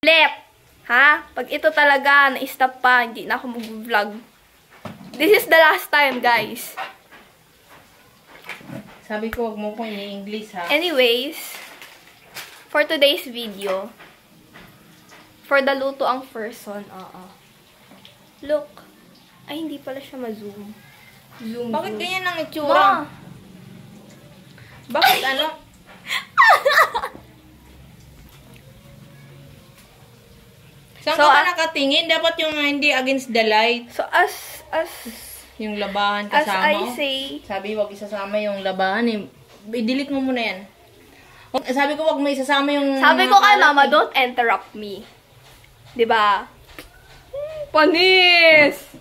Flip! Ha? Pag ito talaga, na-stop pa, hindi na ako mag-vlog. This is the last time, guys. Sabi ko, wag mo kong i-English, ha? Anyways, for today's video, for the luto ang person, look. Ay, hindi pala siya ma-zoom. Zoom. Bakit ganyan ang itsura? Ma! Bakit ano? Saan So, ka ba nakatingin? Dapat yung hindi against the light. So, Yung labahan as kasama. I say, Sabi, wag isasama yung labahan eh. I-delete mo muna yan. Sabi ko, wag mo isasama yung... sabi ko kay mama, don't interrupt me. Diba? Panis!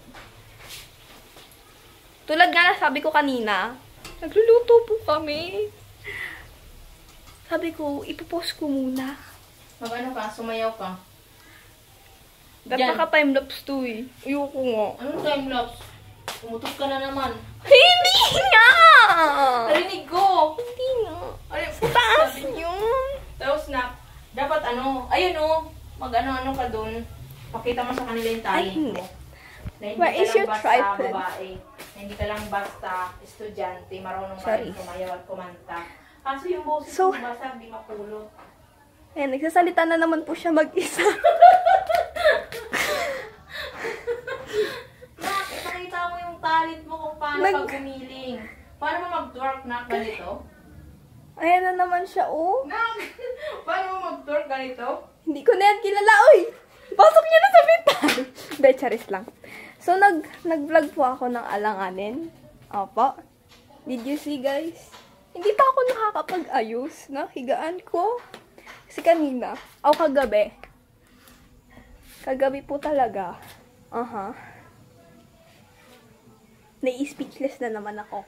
Tulad nga na sabi ko kanina, nagluluto po kami. Sabi ko, ipopost ko muna. Mag-ano ka? Sumayaw ka? Dapat naka-timelapse to eh. Ayoko nga. Anong timelapse? Umutok ka na naman. Hindi nga! Narinig ko! Hindi nga. Ay, Taas yun. tapos na, dapat ano, ayun o, mag-ano-ano ka dun. Pakita mo sa kanila yung talent mo. Na hindi Where ka is lang your basta tripod? babae. Na hindi ka lang basta estudyante, marunong ka Sorry. rin kumayaw at kumanta. Kaso yung boses So, mo basag, di makulot. Ayan, nagsasalita na naman po siya mag-isa. Nakita mo yung talent mo kung paano pag gumiling. Paano mo mag-twerk na ganito? Ayan na naman siya, oh. Paano mo mag-twerk ganito? Hindi ko na yan kilala, oy! Pasok niya na sa pintan! Hindi, charis lang. So, nag-vlog po ako ng alanganin. Opo. Did you see, guys? Hindi pa ako nakakapag-ayos na higaan ko. Kasi kanina, kagabi. Kagabi po talaga. Nai-speechless na naman ako.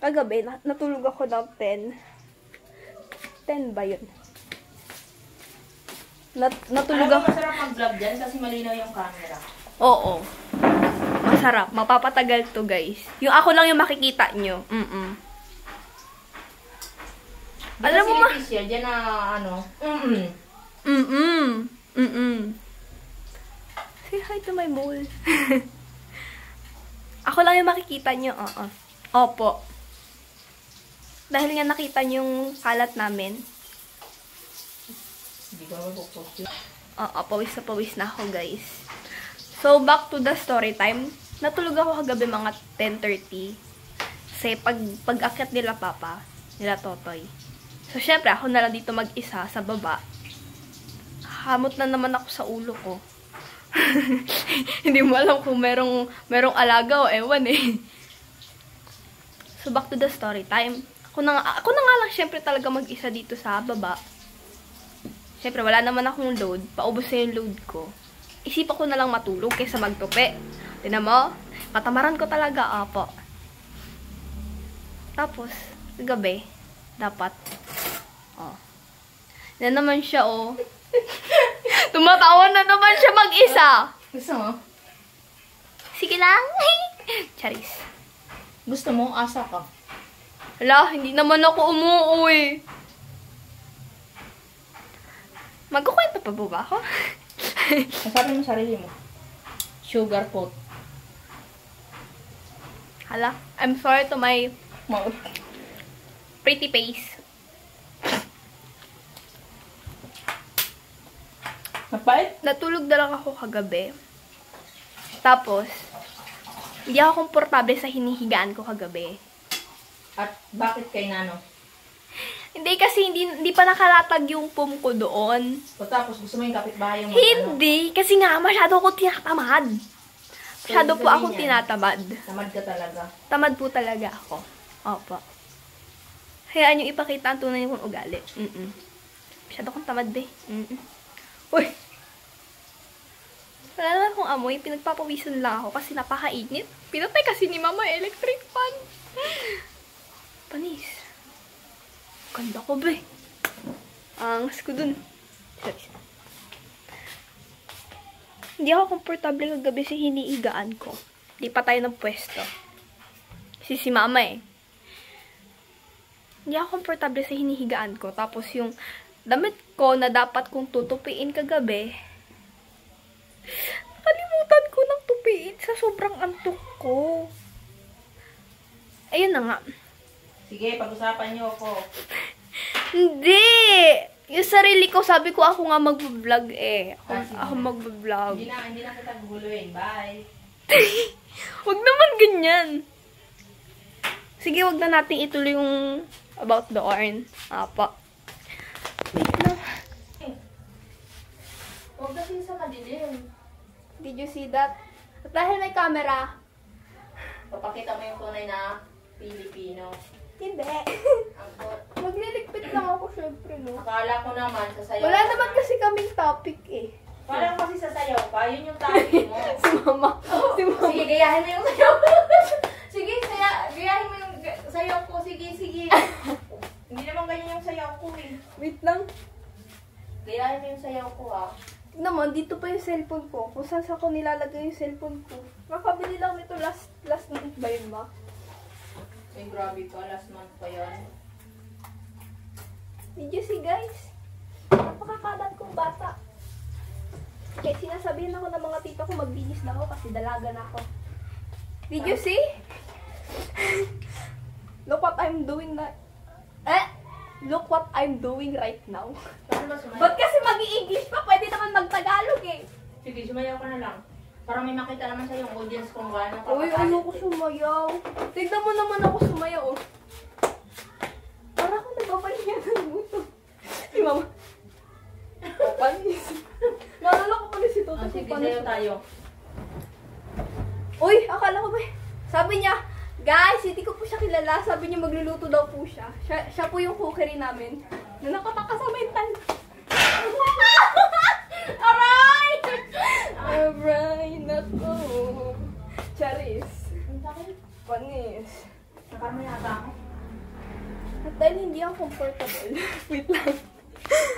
Kagabi, natulog ako ng 10. 10 ba yun? Natulog ako. Masarap mag-vlog dyan kasi malinaw yung camera. Oo. Masarap. Mapapatagal to, guys. Yung ako lang yung makikita nyo. Alam mo Siya, dyan na ano. Say hi to my mole. Ako lang yung makikita nyo. Opo. Dahil nga nakita nyo yung kalat namin. Hindi ko naman pupost yun. Pawis na ako, guys. So, back to the story time. Natulog ako kagabi mga 10:30. Kasi pag-akyat nila papa, nila Totoy. So, syempre, ako na lang dito mag-isa sa baba. Hamot na naman ako sa ulo ko. Hindi mo alam kung merong alaga o ewan eh. So, back to the story time. Ako na nga lang syempre talaga mag-isa dito sa baba. Syempre, wala naman akong load. Paubos na yung load ko. Isipan ko na lang matulog kaysa magtupi. Tignan mo? Katamaran ko talaga, apo. Tapos, gabi, dapat, na naman siya, Tumatawa na naman siya mag-isa. Gusto mo? Sige lang. Charis. Gusto mo? Asa ka? Hala, hindi naman ako umuwi. Magkukwento pa ba ako? Masabi mo sarili mo. Sugar coat. Hala, I'm sorry to my pretty face. Napait? Natulog na lang ako kagabi. Tapos, hindi ako komportable sa hinihigaan ko kagabi. At bakit kay Nano? Hindi kasi hindi pa nakalatag yung pum ko doon. O tapos gusto mo yung kapitbahay yung Hindi, kasi nga masyado ako tinatamad. Masyado po ako tinatamad. Tamad ka talaga. Tamad po talaga ako. Opo. Hayaan nyo ipakita ang tunay kong ugali. Masyado akong tamad eh. Uy! Wala naman akong amoy. Pinagpapawisan lang ako kasi napakainit. Pinatay kasi ni mama electric fan. Panis. Ganda ko ba eh. Angas ko dun. Hindi ako komportable kagabi sa hiniigaan ko. Hindi pa tayo ng pwesto. Kasi si mama eh. Hindi ako komportable sa hinihigaan ko. Tapos yung damit ko na dapat kong tutupiin kagabi. Nakalimutan ko ng tupiin sa sobrang antok ko. Ayun na nga. Sige, pag-usapan niyo ako. Hindi! Yung sarili ko, sabi ko ako nga mag-vlog eh. Ako mag-vlog. Hindi na kita guguluhin. Bye. Huwag naman ganyan. Sige, wag na natin ituloy yung about the urn. Apa. Wait lang. Huwag kasi sa madilim. Did you see that? At dahil may camera. Papakita mo yung tunay na Pilipino. Hindi. Ang Magliligpit lang ako, syempre, no? akala ko naman, sasayaw Wala ka naman na. kasi kaming topic eh. Parang kasi sasayaw ka, yun yung topic mo. Si mama. Si mama. Sige, gayahin mo yung sayaw. Sige, gayahin mo yung sayaw ko. Sige. Hindi naman ganyan yung sayaw ko eh. Wait lang. Gayahin mo yung sayaw ko ha. Naman, dito pa yung cellphone ko. Kung saan ko nilalagay yung cellphone ko. Makabili lang nito last month ba yun, ma? Ay, grabe ka. Last month pa yan. Did you see, guys? Napakakalat kong bata. Kaya sinasabihin ako ng mga tita ko magbihis na ako kasi dalaga na ako. Did you see? Look what I'm doing na... Look what I'm doing right now. Saan ba sumayaw? Ba't kasi mag-i-English pa? Pwede naman mag-Tagalog eh. Sige, sumayaw ka na lang. Para may makita naman sa yung audience kung gaano ka Uy, ayoko sumayaw. Tignan mo naman ako sumayaw, oh. Para akong nagpapahinga ng buto. Si mama. Panis. Naalala ko pala si Toto. Sige, sayaw tayo. Uy, akala ko ba? Sabi niya, guys, hindi ko po siya kilala. Sabi niya magluluto daw po siya. Siya po yung cookery namin. Na nakataka sa mental. Aray! Aray, nako. Charis. Ang sakit. Panis. Nakarma yata ako. At dahil hindi ako comfortable. Wait lang.